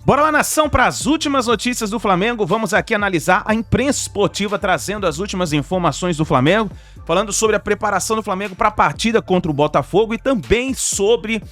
Bora lá, nação, para as últimas notícias do Flamengo. Vamos aqui analisar a imprensa esportiva trazendo as últimas informações do Flamengo, falando sobre a preparação do Flamengo para a partida contra o Botafogo e também sobre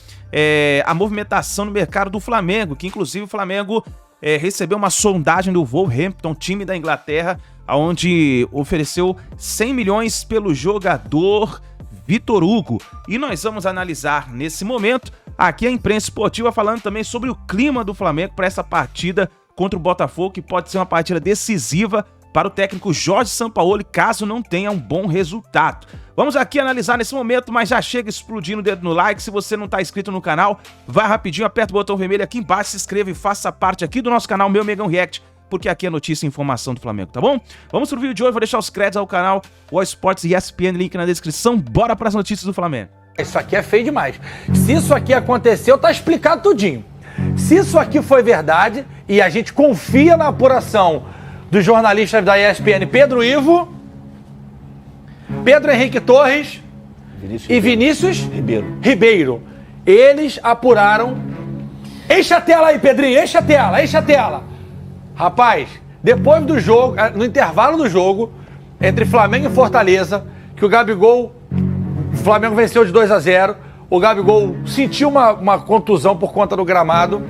a movimentação no mercado do Flamengo, que inclusive o Flamengo recebeu uma sondagem do Wolverhampton, time da Inglaterra, onde ofereceu 100 milhões pelo jogador Vitor Hugo. E nós vamos analisar nesse momento aqui a imprensa esportiva falando também sobre o clima do Flamengo para essa partida contra o Botafogo, que pode ser uma partida decisiva para o técnico Jorge Sampaoli, caso não tenha um bom resultado. Vamos aqui analisar nesse momento, mas já chega explodindo o dedo no like. Se você não está inscrito no canal, vai rapidinho, aperta o botão vermelho aqui embaixo, se inscreva e faça parte aqui do nosso canal, Meu Megão React, porque aqui é notícia e informação do Flamengo, tá bom? Vamos pro vídeo de hoje, vou deixar os créditos ao canal All Sports e ESPN, link na descrição. Bora para as notícias do Flamengo. Isso aqui é feio demais. Se isso aqui aconteceu, tá explicado tudinho. Se isso aqui foi verdade, e a gente confia na apuração dos jornalistas da ESPN, Pedro Ivo, Pedro Henrique Torres e Vinícius Ribeiro. Eles apuraram. Enche a tela aí, Pedrinho, enche a tela. Rapaz, depois do jogo, no intervalo do jogo, entre Flamengo e Fortaleza, que o Gabigol, o Flamengo venceu de 2-0, o Gabigol sentiu uma contusão por conta do gramado,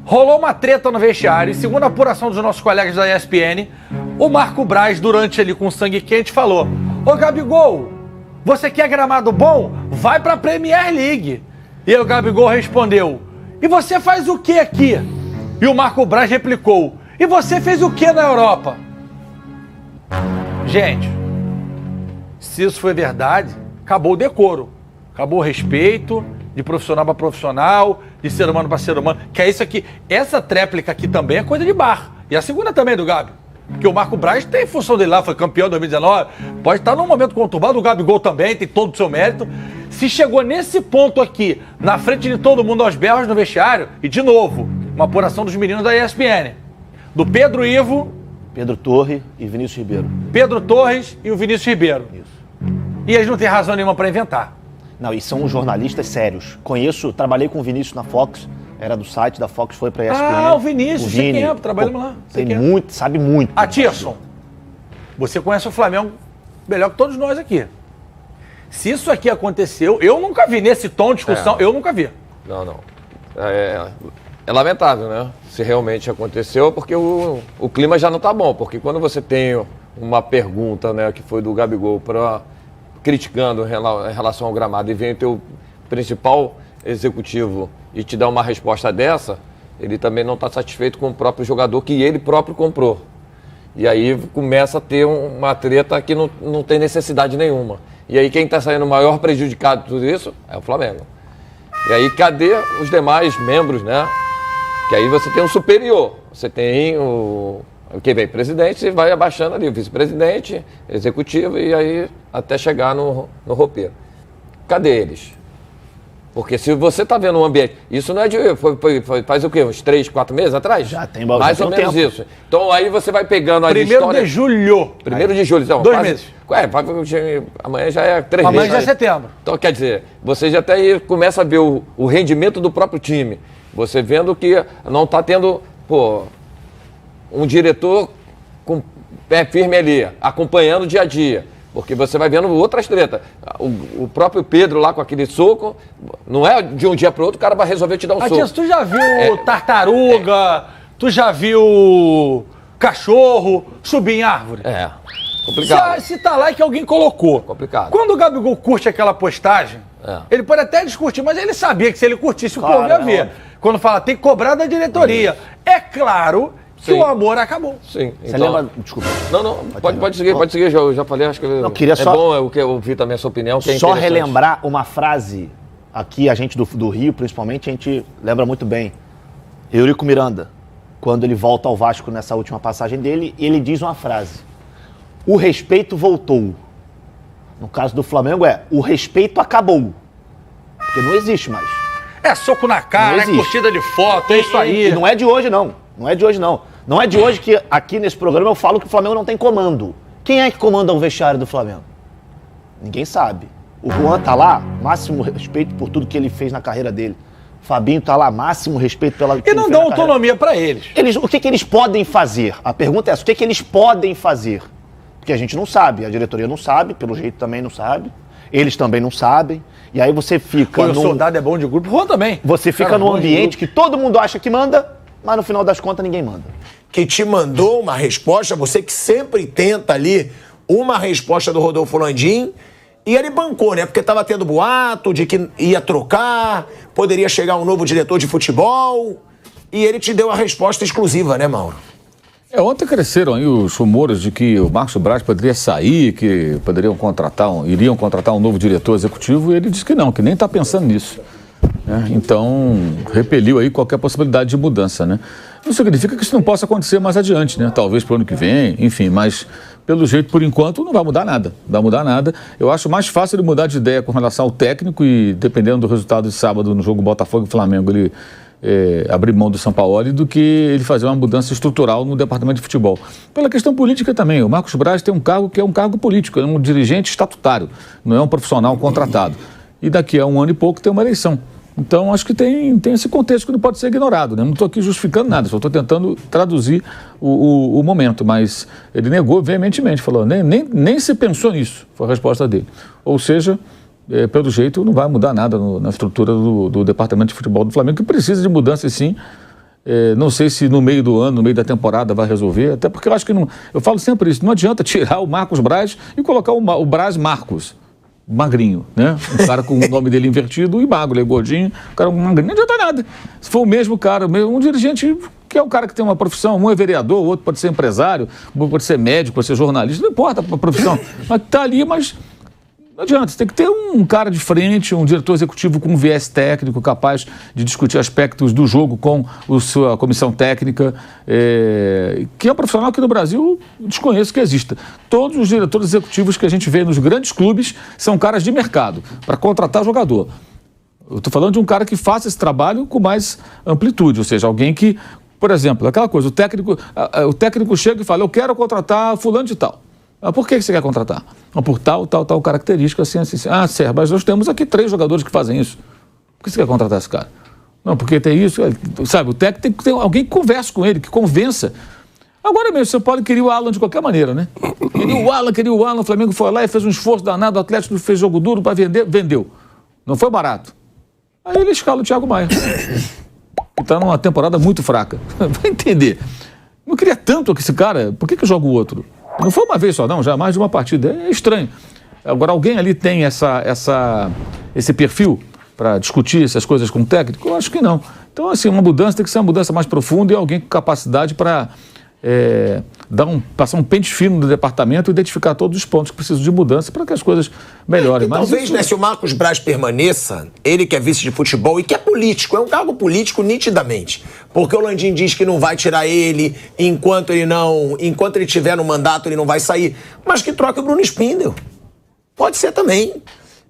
rolou uma treta no vestiário, e segundo a apuração dos nossos colegas da ESPN, o Marco Braz, durante ali com sangue quente, falou: "Ô Gabigol, você quer gramado bom? Vai pra Premier League." E aí o Gabigol respondeu: "E você faz o que aqui?" E o Marco Braz replicou: "E você fez o que na Europa?" Gente, se isso foi verdade, acabou o decoro, acabou o respeito de profissional para profissional, de ser humano para ser humano, que é isso aqui. Essa tréplica aqui também é coisa de bar. E a segunda também do Gabi. Porque o Marco Braz tem função dele lá, foi campeão em 2019, pode estar num momento conturbado, o Gabigol também tem todo o seu mérito. Se chegou nesse ponto aqui, na frente de todo mundo aos berros no vestiário, e de novo, uma apuração dos meninos da ESPN, do Pedro Ivo, Pedro Torres e Vinícius Ribeiro. Pedro Torres e o Vinícius Ribeiro. Isso. E eles não têm razão nenhuma para inventar. Não, e são jornalistas sérios. Conheço, trabalhei com o Vinícius na Fox, era do site da Fox, foi pra ESPN. Ah, o Vinícius, sei quem é, trabalhamos lá. Tem muito, sabe muito. Atirson, você conhece o Flamengo melhor que todos nós aqui. Se isso aqui aconteceu, eu nunca vi nesse tom de discussão, eu nunca vi. Não. É lamentável, né? Se realmente aconteceu, porque o clima já não tá bom. Porque quando você tem uma pergunta, né, que foi do Gabigol criticando em relação ao gramado, e vem o teu principal executivo e te dá uma resposta dessa, ele também não está satisfeito com o próprio jogador que ele próprio comprou. E aí começa a ter uma treta que não tem necessidade nenhuma. E aí quem está saindo maior prejudicado de tudo isso é o Flamengo. E aí cadê os demais membros, né? Que aí você tem um superior, você tem quem vem presidente, você vai abaixando ali, o vice-presidente, executivo, e aí até chegar no roupeiro. Cadê eles? Porque se você está vendo um ambiente, isso não é de... faz o quê? Uns 3, 4 meses atrás? Já tem mais ou menos tempo. Isso. Então aí você vai pegando a história... 1º de julho. 1º de julho, então. 2 meses. Amanhã já é 3 meses. Amanhã já é setembro. Então quer dizer, você já até aí começa a ver o rendimento do próprio time. Você vendo que não está tendo, um diretor com pé firme ali, acompanhando o dia a dia. Porque você vai vendo outras tretas. O próprio Pedro lá com aquele soco, não é de um dia para o outro, o cara vai resolver te dar um soco. Matias, tu já viu tartaruga, tu já viu cachorro subir em árvore? É, complicado. Se tá lá é que alguém colocou. Complicado. Quando o Gabigol curte aquela postagem, ele pode até descurtir, mas ele sabia que se ele curtisse, o povo ia ver. Quando fala, tem que cobrar da diretoria. É claro que o amor acabou. Sim. Você lembra? Desculpa. Não, pode seguir, eu já falei, acho que queria só, bom eu ouvir também a sua opinião, que é só relembrar uma frase, aqui a gente do Rio, principalmente, a gente lembra muito bem. Eurico Miranda, quando ele volta ao Vasco nessa última passagem dele, ele diz uma frase: "O respeito voltou." No caso do Flamengo o respeito acabou. Porque não existe mais. É soco na cara, é curtida de foto, é isso aí. E não é de hoje, não. Não é de hoje, não. Não é de hoje que aqui nesse programa eu falo que o Flamengo não tem comando. Quem é que comanda o vestiário do Flamengo? Ninguém sabe. O Juan tá lá, máximo respeito por tudo que ele fez na carreira dele. Fabinho tá lá, máximo respeito pela... E não dão autonomia para eles. O que eles podem fazer? A pergunta é essa, o que eles podem fazer? Porque a gente não sabe, a diretoria não sabe, pelo jeito também não sabe, eles também não sabem, e aí você fica... O soldado é bom de grupo, Juan também. Você fica num ambiente que todo mundo acha que manda, mas no final das contas ninguém manda. Que te mandou uma resposta, você que sempre tenta ali uma resposta do Rodolfo Landim, e ele bancou, né? Porque estava tendo boato de que ia trocar, poderia chegar um novo diretor de futebol, e ele te deu a resposta exclusiva, né, Mauro? Ontem cresceram aí os rumores de que o Marcos Braz poderia sair, que iriam contratar um novo diretor executivo, e ele disse que não, que nem está pensando nisso. Então, repeliu aí qualquer possibilidade de mudança, né? Não significa que isso não possa acontecer mais adiante, né? Talvez para o ano que vem, enfim, mas pelo jeito, por enquanto, não vai mudar nada. Não vai mudar nada. Eu acho mais fácil ele mudar de ideia com relação ao técnico e, dependendo do resultado de sábado no jogo Botafogo e Flamengo, ele abrir mão do Sampaoli do que ele fazer uma mudança estrutural no departamento de futebol. Pela questão política também, o Marcos Braz tem um cargo que é um cargo político, é um dirigente estatutário, não é um profissional contratado. E daqui a um ano e pouco tem uma eleição. Então, acho que tem esse contexto que não pode ser ignorado, né? Não estou aqui justificando nada, só estou tentando traduzir o momento, mas ele negou veementemente, falou, nem se pensou nisso, foi a resposta dele. Ou seja, pelo jeito, não vai mudar nada na estrutura do departamento de futebol do Flamengo, que precisa de mudança, sim. Não sei se no meio do ano, no meio da temporada vai resolver, até porque eu acho que não... Eu falo sempre isso, não adianta tirar o Marcos Braz e colocar o Braz Marcos. Magrinho, né? Um cara com o nome dele invertido e magro, ele é gordinho, o cara magrinho, não adianta nada. Se for o mesmo cara, um dirigente que é um cara que tem uma profissão, um é vereador, o outro pode ser empresário, pode ser médico, pode ser jornalista, não importa a profissão, mas tá ali, mas não adianta, você tem que ter um cara de frente, um diretor executivo com um viés técnico capaz de discutir aspectos do jogo com a comissão técnica, que é um profissional que no Brasil desconheço que exista. Todos os diretores executivos que a gente vê nos grandes clubes são caras de mercado, para contratar jogador. Eu estou falando de um cara que faça esse trabalho com mais amplitude, ou seja, alguém que, por exemplo, aquela coisa, o técnico chega e fala, eu quero contratar fulano de tal. Por que você quer contratar? Por tal característica, assim. Ah, Sérgio, mas nós temos aqui 3 jogadores que fazem isso. Por que você quer contratar esse cara? Não, porque tem isso, sabe, o técnico tem que ter alguém que converse com ele, que convença. Agora mesmo, o São Paulo queria o Alan de qualquer maneira, né? Queria o Alan, o Flamengo foi lá e fez um esforço danado, o Atlético fez jogo duro para vender, vendeu. Não foi barato. Aí ele escala o Thiago Maia, que está numa temporada muito fraca. Vai entender. Não queria tanto que esse cara, por que joga o outro? Não foi uma vez só, não, já mais de uma partida. É estranho. Agora, alguém ali tem esse perfil para discutir essas coisas com o técnico? Eu acho que não. Então, assim, uma mudança tem que ser uma mudança mais profunda e alguém com capacidade para passar um pente fino no departamento e identificar todos os pontos que precisam de mudança para que as coisas melhorem. Mas talvez, né, se o Marcos Braz permaneça, ele que é vice de futebol e que é político, é um cargo político nitidamente, porque o Landim diz que não vai tirar ele enquanto ele estiver no mandato, ele não vai sair, mas que troque o Bruno Spindel. Pode ser também.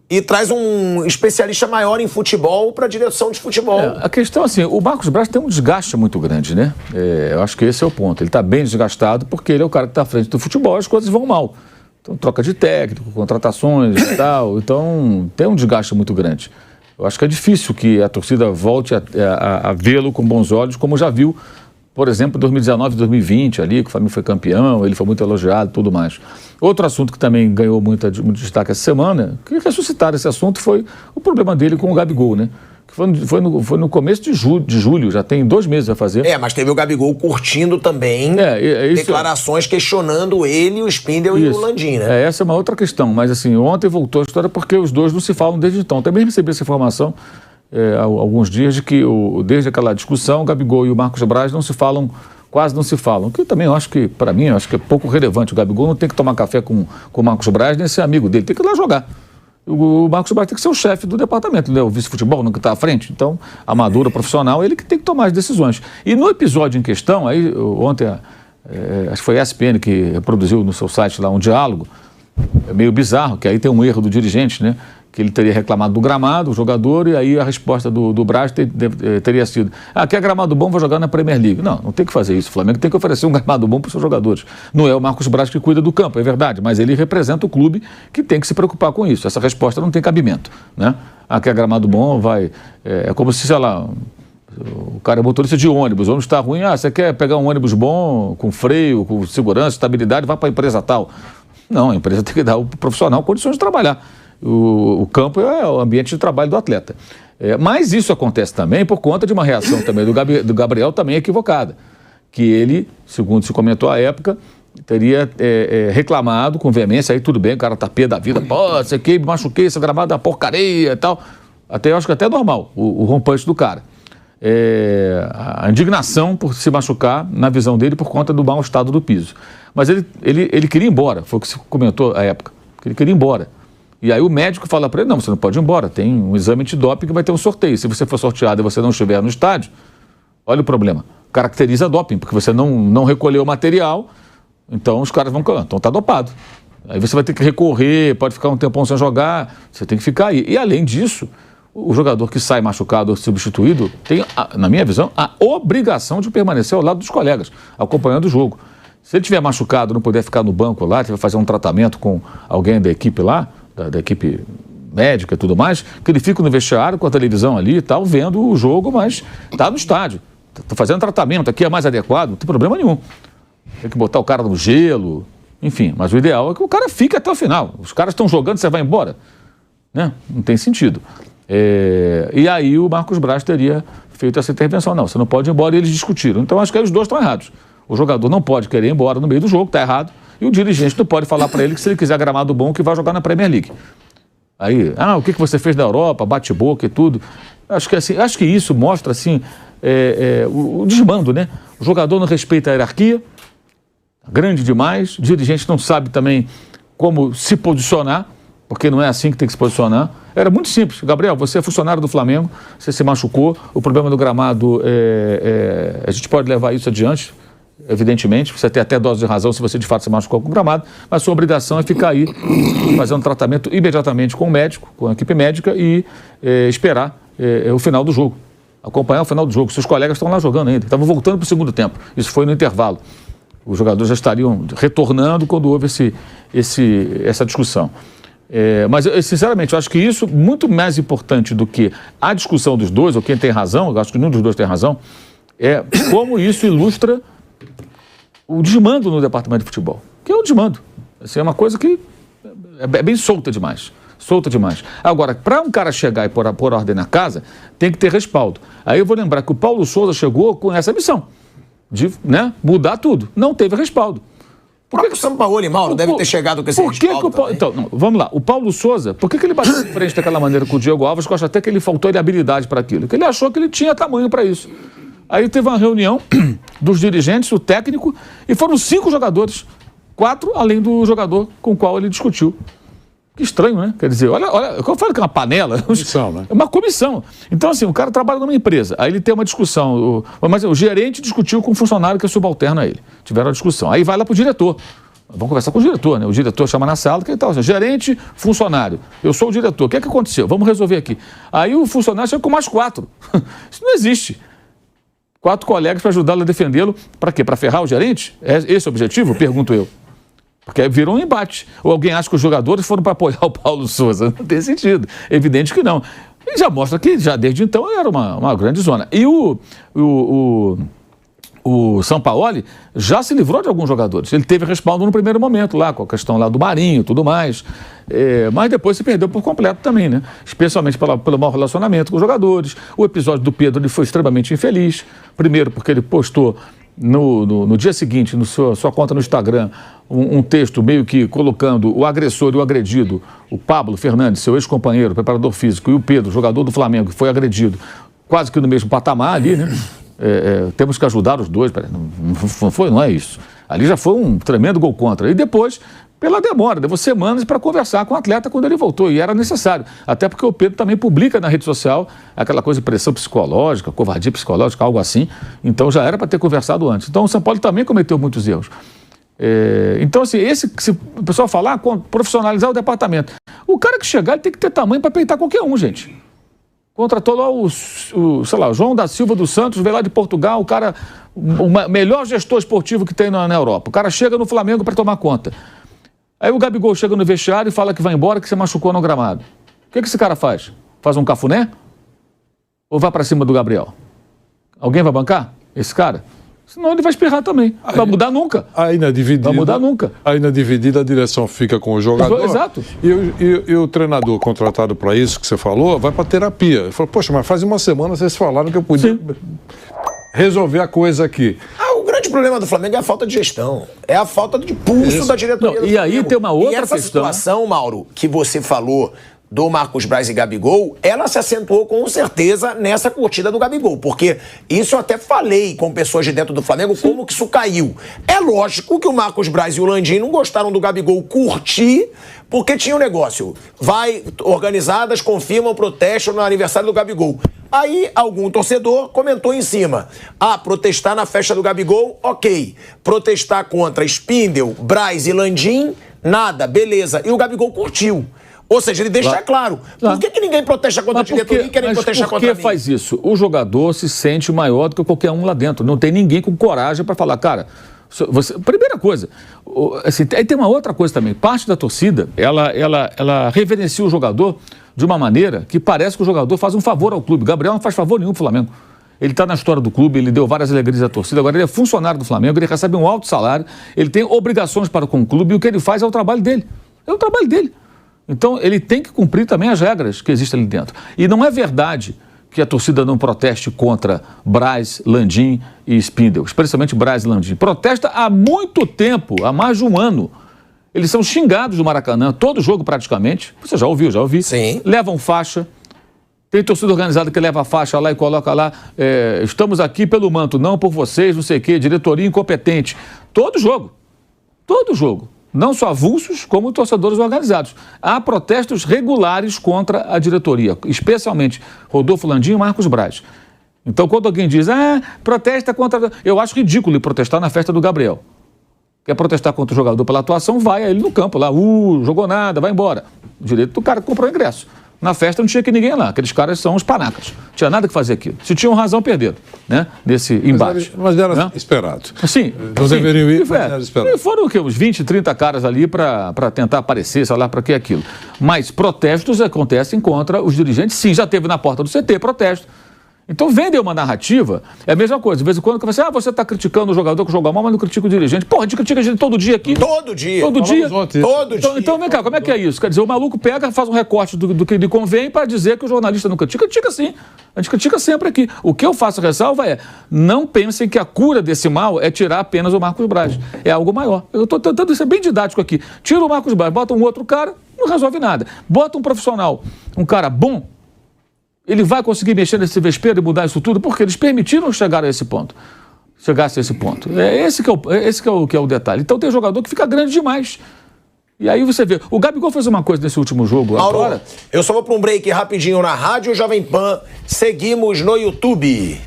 E traz um especialista maior em futebol para a direção de futebol. A questão, assim, o Marcos Braz tem um desgaste muito grande, né? Eu acho que esse é o ponto. Ele está bem desgastado porque ele é o cara que está à frente do futebol, as coisas vão mal. Então, troca de técnico, contratações e tal. Então, tem um desgaste muito grande. Eu acho que é difícil que a torcida volte a vê-lo com bons olhos, como já viu, por exemplo, 2019, 2020, ali, que o Flamengo foi campeão, ele foi muito elogiado e tudo mais. Outro assunto que também ganhou muito destaque essa semana, que ressuscitaram esse assunto, foi o problema dele com o Gabigol, né? Que foi no começo de julho, já tem 2 meses a fazer. Mas teve o Gabigol curtindo também declarações questionando ele, o Spindel e o Landim, né? Essa é uma outra questão, mas assim, ontem voltou a história porque os dois não se falam desde então. Também recebi essa informação há alguns dias de que desde aquela discussão, o Gabigol e o Marcos Braz quase não se falam, que também eu acho que, para mim, eu acho que é pouco relevante. O Gabigol não tem que tomar café com o Marcos Braz, nem ser amigo dele, tem que ir lá jogar. O Marcos Braz tem que ser o chefe do departamento, né? O vice-futebol, não que está à frente. Então, amadura, profissional, ele que tem que tomar as decisões. E no episódio em questão, aí ontem, acho que foi a ESPN que reproduziu no seu site lá um diálogo, meio bizarro, que aí tem um erro do dirigente, né? que ele teria reclamado do gramado, o jogador, e aí a resposta do Braz teria sido: quer gramado bom, vou jogar na Premier League. Não tem que fazer isso. O Flamengo tem que oferecer um gramado bom para os seus jogadores. Não é o Marcos Braz que cuida do campo, é verdade, mas ele representa o clube que tem que se preocupar com isso. Essa resposta não tem cabimento, né? Quer gramado bom, vai... É como se, sei lá, o cara é motorista de ônibus, o ônibus está ruim, você quer pegar um ônibus bom, com freio, com segurança, estabilidade, vai para a empresa tal. Não, a empresa tem que dar ao profissional condições de trabalhar. O campo é o ambiente de trabalho do atleta. Mas isso acontece também por conta de uma reação também do Gabriel também equivocada. Que ele, segundo se comentou à época, teria reclamado com veemência, aí tudo bem, o cara tá pé da vida, você que machuquei, essa gramada da porcaria e tal. Eu acho que até é normal o rompante do cara. A indignação por se machucar, na visão dele, por conta do mau estado do piso. Mas ele queria ir embora, foi o que se comentou à época, que ele queria ir embora. E aí o médico fala para ele: não, você não pode ir embora, tem um exame antidoping que vai ter um sorteio. Se você for sorteado e você não estiver no estádio, olha o problema, caracteriza doping, porque você não recolheu o material, então os caras vão... Então tá dopado. Aí você vai ter que recorrer, pode ficar um tempão sem jogar, você tem que ficar aí. E além disso, o jogador que sai machucado ou substituído tem, na minha visão, a obrigação de permanecer ao lado dos colegas, acompanhando o jogo. Se ele estiver machucado, não puder ficar no banco lá, tiver que fazer um tratamento com alguém da equipe lá, da equipe médica e tudo mais, que ele fica no vestiário com a televisão ali e tal, vendo o jogo, mas está no estádio, está fazendo tratamento, aqui é mais adequado, não tem problema nenhum. Tem que botar o cara no gelo, enfim, mas o ideal é que o cara fique até o final. Os caras estão jogando, você vai embora, né? Não tem sentido. E aí o Marcos Braz teria feito essa intervenção. Não, você não pode ir embora, e eles discutiram. Então acho que aí os dois estão errados. O jogador não pode querer ir embora no meio do jogo, está errado, e o dirigente não pode falar para ele que se ele quiser gramado bom, que vai jogar na Premier League. Aí, o que você fez na Europa, bate-boca e tudo. Acho que isso mostra assim, o desmando, né? O jogador não respeita a hierarquia, grande demais, o dirigente não sabe também como se posicionar, porque não é assim que tem que se posicionar. Era muito simples. Gabriel, você é funcionário do Flamengo, você se machucou, o problema do gramado, a gente pode levar isso adiante, evidentemente, você tem até dose de razão se você de fato se machucou com o gramado, mas sua obrigação é ficar aí, fazer um tratamento imediatamente com o médico, com a equipe médica e esperar o final do jogo, acompanhar o final do jogo. Seus colegas estão lá jogando ainda, estavam voltando para o segundo tempo, isso foi no intervalo. Os jogadores já estariam retornando quando houve essa discussão. Mas, sinceramente, eu acho que isso, muito mais importante do que a discussão dos dois, ou quem tem razão, eu acho que nenhum dos dois tem razão, é como isso ilustra o desmando no departamento de futebol. Que é o desmando. Assim, é uma coisa que é bem solta demais. Solta demais. Agora, para um cara chegar e pôr ordem na casa, tem que ter respaldo. Aí eu vou lembrar que o Paulo Souza chegou com essa missão de mudar tudo. Não teve respaldo. O próprio Sampaoli, Mauro, deve ter chegado com esse respaldo também. Então, vamos lá. O Paulo Souza, por que ele bateu de frente daquela maneira com o Diego Alves, que eu acho até que ele faltou de habilidade para aquilo? Porque ele achou que ele tinha tamanho para isso. Aí teve uma reunião dos dirigentes, o técnico, e foram 5 jogadores. 4 além do jogador com o qual ele discutiu. Que estranho, né? Quer dizer, olha, eu falo que é uma panela. Comissão, né? É uma comissão. Então, assim, o cara trabalha numa empresa, aí ele tem uma discussão, mas o gerente discutiu com um funcionário que é subalterno a ele. Tiveram uma discussão. Aí vai lá pro diretor. Vamos conversar com o diretor, né? O diretor chama na sala, que tal? Gerente, funcionário. Eu sou o diretor. O que é que aconteceu? Vamos resolver aqui. Aí o funcionário chega com mais 4. Isso não existe. 4 colegas para ajudá-lo a defendê-lo. Para quê? Para ferrar o gerente? É esse o objetivo? Pergunto eu. Porque aí virou um embate. Ou alguém acha que os jogadores foram para apoiar o Paulo Souza. Não tem sentido. Evidente que não. E já mostra que já desde então era uma grande zona. E o Sampaoli já se livrou de alguns jogadores. Ele teve respaldo no primeiro momento lá, com a questão lá do Marinho e tudo mais. Mas depois se perdeu por completo também, né? Especialmente pelo mau relacionamento com os jogadores. O episódio do Pedro ele foi extremamente infeliz. Primeiro porque ele postou no dia seguinte, na sua conta no Instagram, um texto meio que colocando o agressor e o agredido, o Pablo Fernandes, seu ex-companheiro, preparador físico, e o Pedro, jogador do Flamengo, que foi agredido quase que no mesmo patamar ali, né? Temos que ajudar os dois. Não é isso. Ali já foi um tremendo gol contra. E depois, pela demora, levou semanas para conversar com o atleta quando ele voltou, e era necessário. Até porque o Pedro também publica na rede social aquela coisa de pressão psicológica, covardia psicológica, algo assim. Então já era para ter conversado antes. Então o Sampaoli também cometeu muitos erros. Então, assim, se o pessoal falar, profissionalizar o departamento. O cara que chegar, ele tem que ter tamanho para peitar qualquer um, gente. Contratou lá o João da Silva dos Santos, veio lá de Portugal, o cara, o melhor gestor esportivo que tem na Europa. O cara chega no Flamengo para tomar conta. Aí o Gabigol chega no vestiário e fala que vai embora, que se machucou no gramado. O que esse cara faz? Faz um cafuné? Ou vai para cima do Gabriel? Alguém vai bancar esse cara? Senão ele vai espirrar também. Não vai mudar nunca. Aí na dividida. Vai mudar nunca. Aí na dividida a direção fica com o jogador. Exato. E o treinador contratado para isso que você falou vai para terapia. Ele falou, poxa, mas faz uma semana vocês falaram que eu podia resolver a coisa aqui. O grande problema do Flamengo é a falta de gestão. É a falta de pulso da diretoria do Flamengo. E aí tem uma outra questão. E essa situação, Mauro, que você falou do Marcos Braz e Gabigol, ela se acentuou com certeza nessa curtida do Gabigol, porque isso eu até falei com pessoas de dentro do Flamengo, como que isso caiu. É lógico que o Marcos Braz e o Landim não gostaram do Gabigol curtir, porque tinha um negócio. Organizadas confirmam protesto no aniversário do Gabigol. Aí algum torcedor comentou em cima. Protestar na festa do Gabigol, ok. Protestar contra Spindel, Braz e Landim, nada, beleza. E o Gabigol curtiu. Ou seja, ele deixa claro. Por que ninguém protesta contra a diretoria e querem protestar contra mim? Por que faz isso? O jogador se sente maior do que qualquer um lá dentro. Não tem ninguém com coragem para falar, cara... Primeira coisa, assim, aí tem uma outra coisa também. Parte da torcida, ela reverencia o jogador de uma maneira que parece que o jogador faz um favor ao clube. Gabriel não faz favor nenhum pro Flamengo. Ele está na história do clube, ele deu várias alegrias à torcida, agora ele é funcionário do Flamengo, ele recebe um alto salário, ele tem obrigações para com o clube e o que ele faz é o trabalho dele. É o trabalho dele. Então, ele tem que cumprir também as regras que existem ali dentro. E não é verdade que a torcida não proteste contra Braz, Landim e Spindel, especialmente Braz e Landim. Protesta há muito tempo, há mais de um ano. Eles são xingados do Maracanã, todo jogo praticamente. Você já ouviu, já ouvi. Sim. Levam faixa. Tem torcida organizada que leva a faixa lá e coloca lá, estamos aqui pelo manto, não por vocês, não sei o quê, diretoria incompetente. Todo jogo. Todo jogo. Não só avulsos, como torcedores organizados. Há protestos regulares contra a diretoria, especialmente Rodolfo Landim e Marcos Braz. Então, quando alguém diz, protesta contra... Eu acho ridículo protestar na festa do Gabriel. Quer protestar contra o jogador pela atuação, vai a ele no campo lá, jogou nada, vai embora. O direito do cara que comprou o ingresso. Na festa não tinha que ninguém lá, aqueles caras são os panacas. Não tinha nada que fazer aquilo. Se tinham razão, perderam, né? Nesse embate. Mas era esperado. Sim. Não deveriam ir, mas era esperado. E foram o quê? Uns 20, 30 caras ali para tentar aparecer, sei lá, para que aquilo. Mas protestos acontecem contra os dirigentes. Sim, já teve na porta do CT protesto. Então vendem uma narrativa, é a mesma coisa. De vez em quando você está criticando o jogador que jogou mal, mas não critica o dirigente. Porra, a gente critica a gente todo dia aqui. Todo dia. Todo dia. Todo dia. Então vem cá, como é que é isso? Quer dizer, o maluco pega, faz um recorte do que lhe convém para dizer que o jornalista não critica. Critica sim. A gente critica sempre aqui. O que eu faço ressalva é, não pensem que a cura desse mal é tirar apenas o Marcos Braz. É algo maior. Eu estou tentando ser bem didático aqui. Tira o Marcos Braz, bota um outro cara, não resolve nada. Bota um profissional, um cara bom, ele vai conseguir mexer nesse vespeiro e mudar isso tudo? Porque eles permitiram chegar a esse ponto. Chegasse a esse ponto. Esse que é o detalhe. Então tem jogador que fica grande demais. E aí você vê. O Gabigol fez uma coisa nesse último jogo. Mauro, agora. Eu só vou para um break rapidinho na Rádio Jovem Pan. Seguimos no YouTube.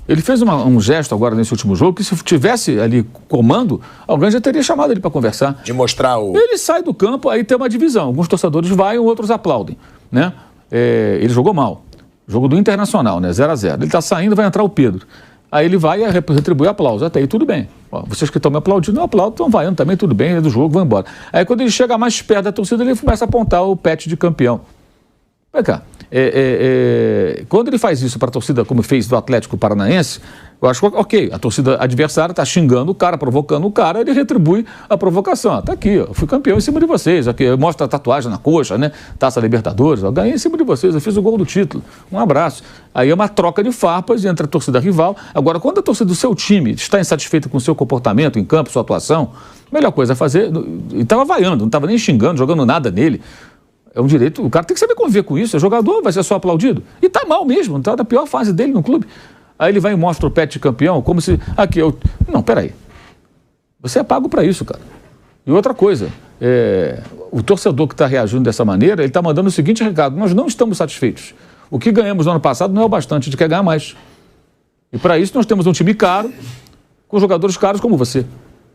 Ele fez um gesto agora nesse último jogo que se tivesse ali comando, alguém já teria chamado ele para conversar. De mostrar o... Ele sai do campo, aí tem uma divisão. Alguns torcedores vão, outros aplaudem, né? Ele jogou mal. Jogo do Internacional, né? 0-0. Ele está saindo, vai entrar o Pedro. Aí ele vai e retribui aplauso. Até aí tudo bem. Vocês que estão me aplaudindo, não aplaudem, estão vaiando também, tudo bem, é do jogo, vão embora. Aí quando ele chega mais perto da torcida, ele começa a apontar o pet de campeão. Vem cá. Quando ele faz isso para a torcida, como fez do Atlético Paranaense, eu acho que, ok, a torcida adversária está xingando o cara, provocando o cara, ele retribui a provocação. Está aqui, eu fui campeão em cima de vocês, aqui, mostra a tatuagem na coxa, né? Taça Libertadores, eu ganhei em cima de vocês, eu fiz o gol do título, um abraço. Aí é uma troca de farpas entre a torcida rival. Agora, quando a torcida do seu time está insatisfeita com o seu comportamento em campo, sua atuação, a melhor coisa é fazer, e estava vaiando, não estava nem xingando, jogando nada nele. É um direito, o cara tem que saber conviver com isso, é jogador, vai ser só aplaudido. E tá mal mesmo, tá na pior fase dele no clube. Aí ele vai e mostra o pet de campeão, como se... Não, peraí. Você é pago para isso, cara. E outra coisa, o torcedor que está reagindo dessa maneira, ele está mandando o seguinte recado: nós não estamos satisfeitos. O que ganhamos no ano passado não é o bastante, a gente quer ganhar mais. E para isso nós temos um time caro, com jogadores caros como você.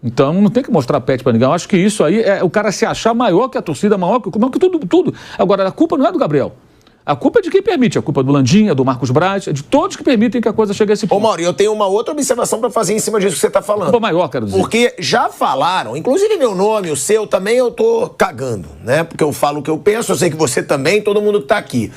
Então não tem que mostrar pet para ninguém. Eu acho que isso aí é o cara se achar maior que a torcida, maior que tudo. Agora, a culpa não é do Gabriel. A culpa é de quem permite. A culpa é do Landim, é do Marcos Braz, é de todos que permitem que a coisa chegue a esse ponto. Ô, Mauro, eu tenho uma outra observação para fazer em cima disso que você tá falando. Culpa maior, quero dizer. Porque já falaram, inclusive meu nome, o seu também, eu tô cagando, né? Porque eu falo o que eu penso, eu sei que você também, todo mundo que tá aqui.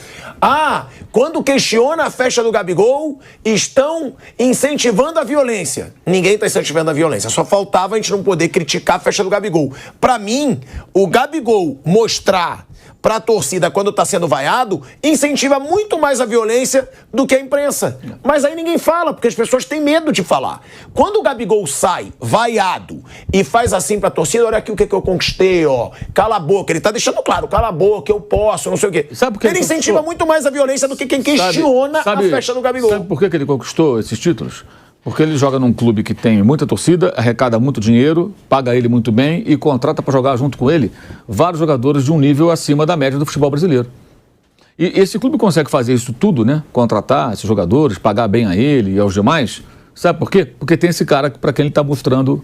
Quando questiona a festa do Gabigol, estão incentivando a violência. Ninguém tá incentivando a violência. Só faltava a gente não poder criticar a festa do Gabigol. Pra mim, o Gabigol mostrar pra torcida quando tá sendo vaiado, incentiva muito mais a violência do que a imprensa. Mas aí ninguém fala, porque as pessoas têm medo de falar. Quando o Gabigol sai vaiado e faz assim pra torcida, olha aqui o que eu conquistei, ó, cala a boca. Ele tá deixando claro, cala a boca, eu posso, não sei o quê. Sabe por que ele incentiva muito mais a violência do que quem questiona a festa do Gabigol. Sabe por que ele conquistou esses títulos? Porque ele joga num clube que tem muita torcida, arrecada muito dinheiro, paga ele muito bem e contrata para jogar junto com ele vários jogadores de um nível acima da média do futebol brasileiro. E esse clube consegue fazer isso tudo, né? Contratar esses jogadores, pagar bem a ele e aos demais. Sabe por quê? Porque tem esse cara para quem ele está mostrando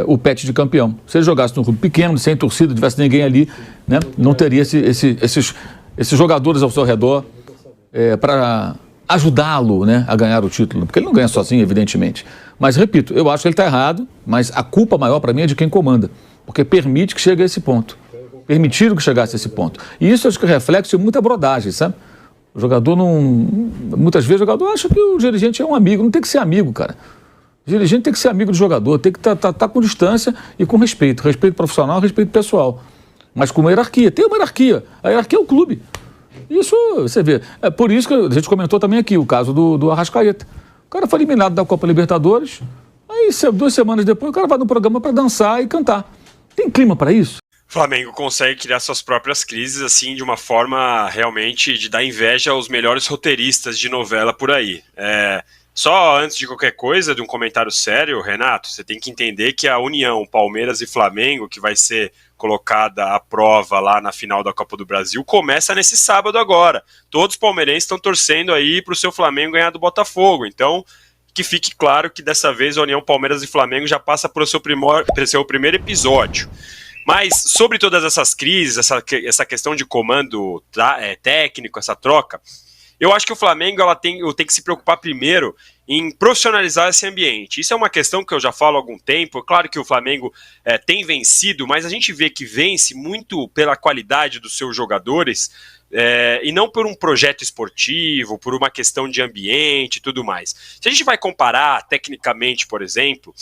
o pet de campeão. Se ele jogasse num clube pequeno, sem torcida, não tivesse ninguém ali, né? Não teria esses jogadores ao seu redor para ajudá-lo, né, a ganhar o título, porque ele não ganha sozinho, evidentemente. Mas, repito, eu acho que ele está errado, mas a culpa maior para mim é de quem comanda, porque permite que chegue a esse ponto. Permitiram que chegasse a esse ponto. E isso acho que reflete muita brodagem, sabe? O jogador não... Muitas vezes o jogador acha que o dirigente é um amigo, não tem que ser amigo, cara. O dirigente tem que ser amigo do jogador, tem que tá com distância e com respeito. Respeito profissional, respeito pessoal. Mas com uma hierarquia. Tem uma hierarquia. A hierarquia é o clube. Isso, você vê. É por isso que a gente comentou também aqui o caso do Arrascaeta. O cara foi eliminado da Copa Libertadores, aí 2 semanas depois o cara vai no programa para dançar e cantar. Tem clima para isso? O Flamengo consegue criar suas próprias crises, assim, de uma forma realmente de dar inveja aos melhores roteiristas de novela por aí. Só antes de qualquer coisa, de um comentário sério, Renato, você tem que entender que a união Palmeiras e Flamengo, que vai ser colocada à prova lá na final da Copa do Brasil, começa nesse sábado agora. Todos os palmeirenses estão torcendo aí para o seu Flamengo ganhar do Botafogo. Então, que fique claro que dessa vez a união Palmeiras e Flamengo já passa por seu primeiro episódio. Mas sobre todas essas crises, essa questão de comando técnico, essa troca, eu acho que o Flamengo tem que se preocupar primeiro em profissionalizar esse ambiente. Isso é uma questão que eu já falo há algum tempo. Claro que o Flamengo tem vencido, mas a gente vê que vence muito pela qualidade dos seus jogadores e não por um projeto esportivo, por uma questão de ambiente e tudo mais. Se a gente vai comparar tecnicamente, por exemplo,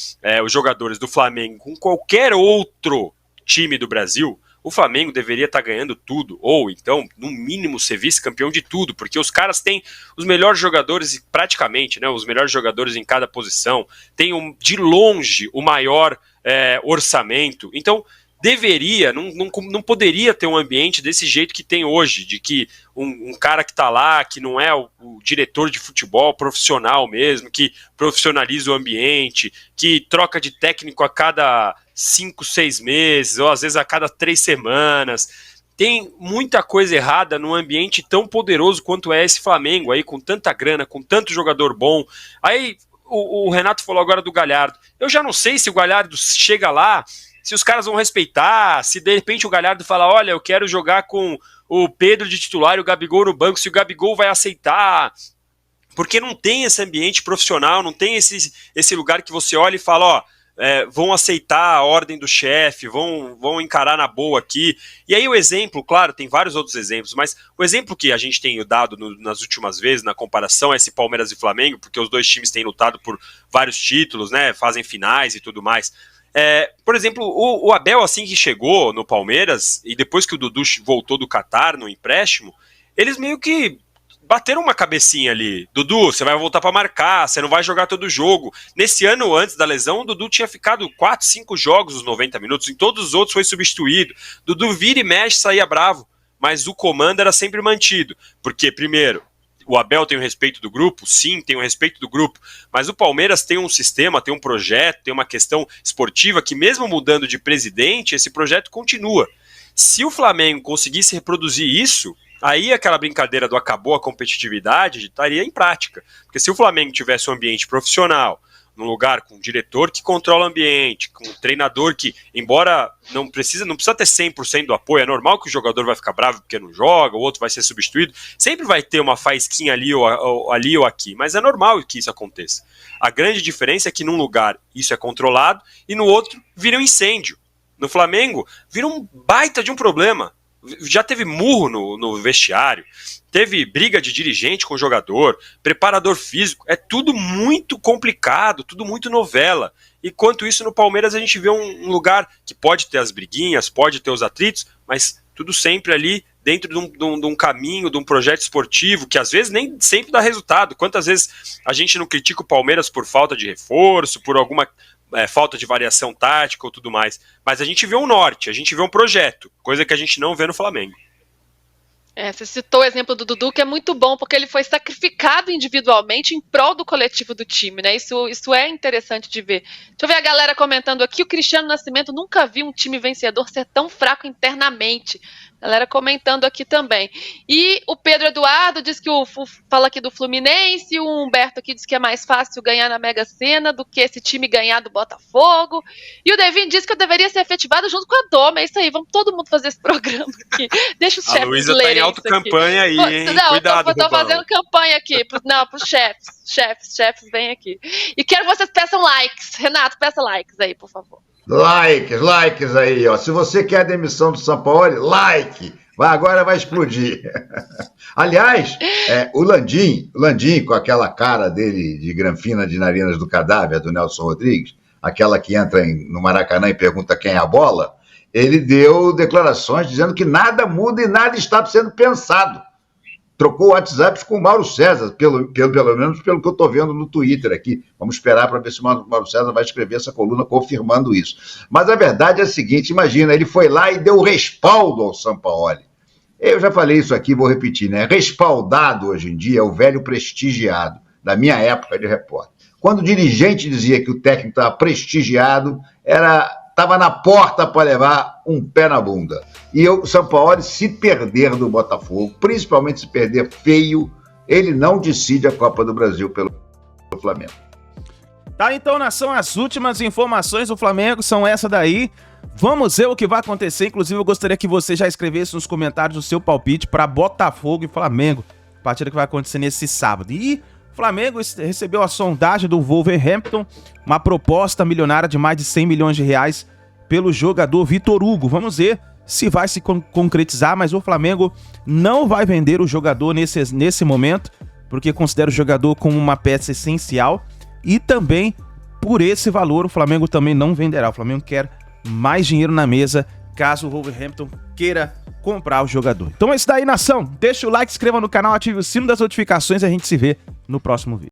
os jogadores do Flamengo com qualquer outro time do Brasil, o Flamengo deveria estar ganhando tudo, ou então, no mínimo, ser vice-campeão de tudo, porque os caras têm os melhores jogadores, praticamente, né, os melhores jogadores em cada posição, tem de longe o maior orçamento, então deveria, não poderia ter um ambiente desse jeito que tem hoje, de que um cara que está lá, que não é o diretor de futebol profissional mesmo, que profissionaliza o ambiente, que troca de técnico a cada 5, 6 meses, ou às vezes a cada 3 semanas. Tem muita coisa errada num ambiente tão poderoso quanto é esse Flamengo, aí com tanta grana, com tanto jogador bom. Aí o Renato falou agora do Galhardo. Eu já não sei se o Galhardo chega lá, se os caras vão respeitar, se de repente o Galhardo fala, olha, eu quero jogar com o Pedro de titular e o Gabigol no banco, se o Gabigol vai aceitar, porque não tem esse ambiente profissional, não tem esse lugar que você olha e fala, ó, vão aceitar a ordem do chefe, vão encarar na boa aqui. E aí o exemplo, claro, tem vários outros exemplos, mas o exemplo que a gente tem dado nas últimas vezes, na comparação, é esse Palmeiras e Flamengo, porque os dois times têm lutado por vários títulos, né, fazem finais e tudo mais. Por exemplo, o Abel, assim que chegou no Palmeiras, e depois que o Dudu voltou do Catar no empréstimo, eles meio que bateram uma cabecinha ali. Dudu, você vai voltar para marcar, você não vai jogar todo jogo. Nesse ano, antes da lesão, o Dudu tinha ficado 4, 5 jogos nos 90 minutos, em todos os outros foi substituído. Dudu vira e mexe, saía bravo, mas o comando era sempre mantido, porque, primeiro, o Abel tem o respeito do grupo? Sim, tem o respeito do grupo, mas o Palmeiras tem um sistema, tem um projeto, tem uma questão esportiva que mesmo mudando de presidente, esse projeto continua. Se o Flamengo conseguisse reproduzir isso, aí aquela brincadeira do acabou a competitividade estaria em prática, porque se o Flamengo tivesse um ambiente profissional, num lugar com um diretor que controla o ambiente, com um treinador que, embora não precisa ter 100% do apoio, é normal que o jogador vai ficar bravo porque não joga, o outro vai ser substituído, sempre vai ter uma faísquinha ali ou aqui, mas é normal que isso aconteça. A grande diferença é que num lugar isso é controlado e no outro vira um incêndio. No Flamengo, vira um baita de um problema. Já teve murro no vestiário, teve briga de dirigente com o jogador, preparador físico, é tudo muito complicado, tudo muito novela. Enquanto isso, no Palmeiras a gente vê um lugar que pode ter as briguinhas, pode ter os atritos, mas tudo sempre ali dentro de um caminho, de um projeto esportivo, que às vezes nem sempre dá resultado. Quantas vezes a gente não critica o Palmeiras por falta de reforço, por alguma falta de variação tática ou tudo mais, mas a gente vê um norte, a gente vê um projeto, coisa que a gente não vê no Flamengo. Você citou o exemplo do Dudu, que é muito bom, porque ele foi sacrificado individualmente em prol do coletivo do time, né? Isso é interessante de ver. Deixa eu ver a galera comentando aqui, o Cristiano Nascimento nunca viu um time vencedor ser tão fraco internamente. Galera comentando aqui também. E o Pedro Eduardo diz que fala aqui do Fluminense, o Humberto aqui diz que é mais fácil ganhar na Mega Sena do que esse time ganhar do Botafogo. E o Devin diz que eu deveria ser efetivado junto com a Doma. É isso aí, vamos todo mundo fazer esse programa aqui. Deixa os chefes lerem. A Luísa tá em autocampanha aí, hein? Não, cuidado, eu tô fazendo campanha aqui. Pros chefes. Chefes, vem aqui. E quero que vocês peçam likes. Renato, peça likes aí, por favor. Likes aí, ó. Se você quer a demissão do Sampaoli, like! Agora vai explodir. Aliás, o Landim, com aquela cara dele de granfina de narinas do cadáver, do Nelson Rodrigues, aquela que entra no Maracanã e pergunta quem é a bola, ele deu declarações dizendo que nada muda e nada está sendo pensado. Trocou WhatsApps com o Mauro César, pelo menos pelo que eu estou vendo no Twitter aqui. Vamos esperar para ver se o Mauro César vai escrever essa coluna confirmando isso. Mas a verdade é a seguinte, imagina, ele foi lá e deu respaldo ao Sampaoli. Eu já falei isso aqui, vou repetir, né? Respaldado hoje em dia é o velho prestigiado, da minha época de repórter. Quando o dirigente dizia que o técnico estava prestigiado, estava na porta para levar um pé na bunda. E o Sampaoli, se perder do Botafogo, principalmente se perder feio, ele não decide a Copa do Brasil pelo Flamengo. Tá, então, nação, as últimas informações do Flamengo são essa daí. Vamos ver o que vai acontecer. Inclusive, eu gostaria que você já escrevesse nos comentários o seu palpite para Botafogo e Flamengo, a partida que vai acontecer nesse sábado. E o Flamengo recebeu a sondagem do Wolverhampton, uma proposta milionária de mais de 100 milhões de reais pelo jogador Vitor Hugo. Vamos ver se vai se concretizar, mas o Flamengo não vai vender o jogador nesse momento, porque considera o jogador como uma peça essencial e também, por esse valor, o Flamengo também não venderá. O Flamengo quer mais dinheiro na mesa caso o Wolverhampton queira comprar o jogador. Então é isso daí, nação. Deixa o like, inscreva no canal, ative o sino das notificações e a gente se vê no próximo vídeo.